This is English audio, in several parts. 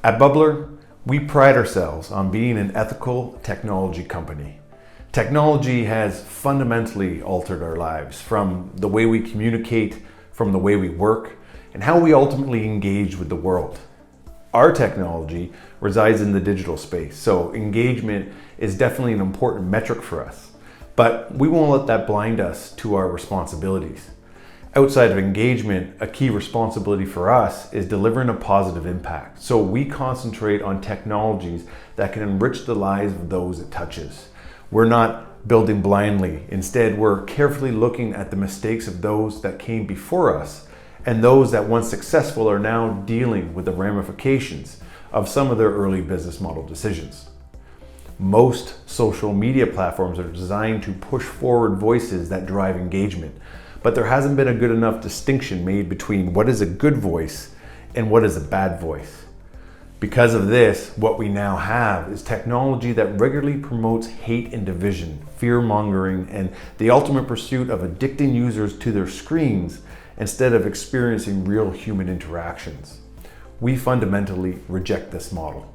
At Bubblr, we pride ourselves on being an ethical technology company. Technology has fundamentally altered our lives, from the way we communicate, from the way we work, and how we ultimately engage with the world. Our technology resides in the digital space, so engagement is definitely an important metric for us. But we won't let that blind us to our responsibilities. Outside of engagement, a key responsibility for us is delivering a positive impact. So we concentrate on technologies that can enrich the lives of those it touches. We're not building blindly. Instead, we're carefully looking at the mistakes of those that came before us, and those that once successful are now dealing with the ramifications of some of their early business model decisions. Most social media platforms are designed to push forward voices that drive engagement, but there hasn't been a good enough distinction made between what is a good voice and what is a bad voice. Because of this, what we now have is technology that regularly promotes hate and division, fear-mongering, and the ultimate pursuit of addicting users to their screens instead of experiencing real human interactions. We fundamentally reject this model.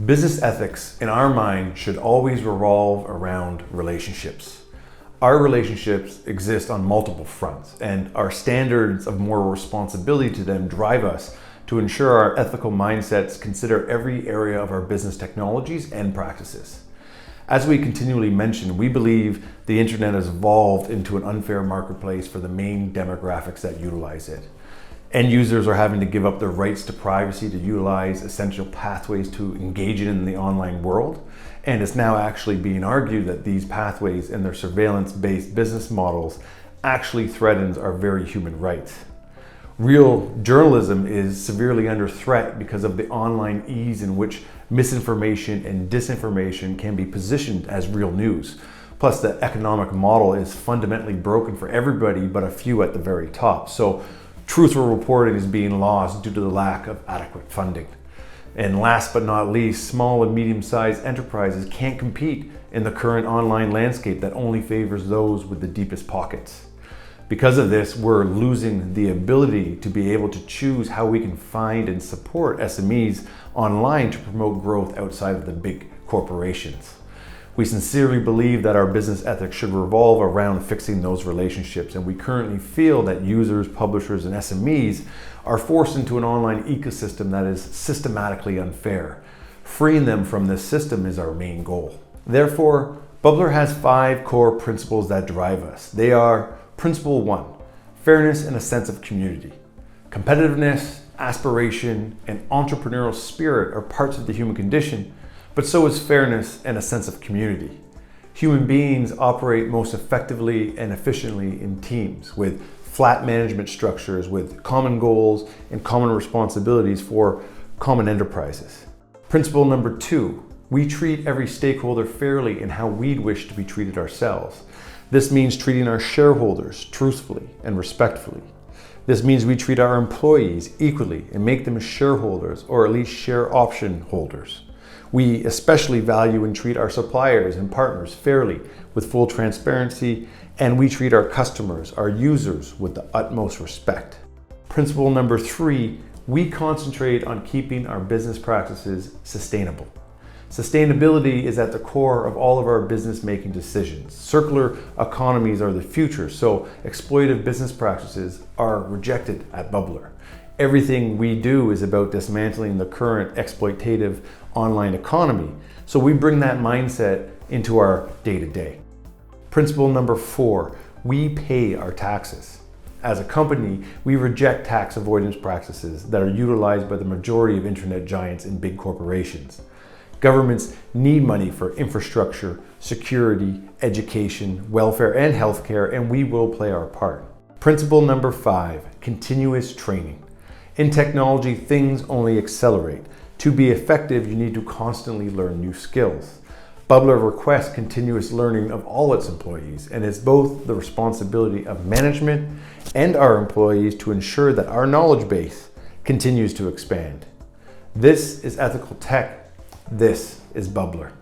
Business ethics, in our mind, should always revolve around relationships. Our relationships exist on multiple fronts, and our standards of moral responsibility to them drive us to ensure our ethical mindsets consider every area of our business technologies and practices. As we continually mention, we believe the internet has evolved into an unfair marketplace for the main demographics that utilize it. End users are having to give up their rights to privacy to utilize essential pathways to engage in the online world. And it's now actually being argued that these pathways and their surveillance-based business models actually threatens our very human rights. Real journalism is severely under threat because of the online ease in which misinformation and disinformation can be positioned as real news. Plus, the economic model is fundamentally broken for everybody but a few at the very top. So truthful reporting is being lost due to the lack of adequate funding. And last but not least, small and medium-sized enterprises can't compete in the current online landscape that only favors those with the deepest pockets. Because of this, we're losing the ability to be able to choose how we can find and support SMEs online to promote growth outside of the big corporations. We sincerely believe that our business ethics should revolve around fixing those relationships, and we currently feel that users, publishers, and SMEs are forced into an online ecosystem that is systematically unfair. Freeing them from this system is our main goal. Therefore, Bubblr has 5 core principles that drive us. They are: Principle 1, fairness and a sense of community. Competitiveness, aspiration, and entrepreneurial spirit are parts of the human condition, but so is fairness and a sense of community. Human beings operate most effectively and efficiently in teams with flat management structures, with common goals and common responsibilities for common enterprises. Principle number 2, we treat every stakeholder fairly in how we'd wish to be treated ourselves. This means treating our shareholders truthfully and respectfully. This means we treat our employees equally and make them shareholders, or at least share option holders. We especially value and treat our suppliers and partners fairly with full transparency, and we treat our customers, our users, with the utmost respect. Principle number 3, we concentrate on keeping our business practices sustainable. Sustainability is at the core of all of our business-making decisions. Circular economies are the future, so exploitative business practices are rejected at Bubblr. Everything we do is about dismantling the current exploitative online economy, so we bring that mindset into our day-to-day. Principle number 4, we pay our taxes. As a company, we reject tax avoidance practices that are utilized by the majority of internet giants and big corporations. Governments need money for infrastructure, security, education, welfare, and healthcare, and we will play our part. Principle number 5, continuous training. In technology, things only accelerate. To be effective, you need to constantly learn new skills. Bubblr requests continuous learning of all its employees, and it's both the responsibility of management and our employees to ensure that our knowledge base continues to expand. This is ethical tech. This is Bubblr.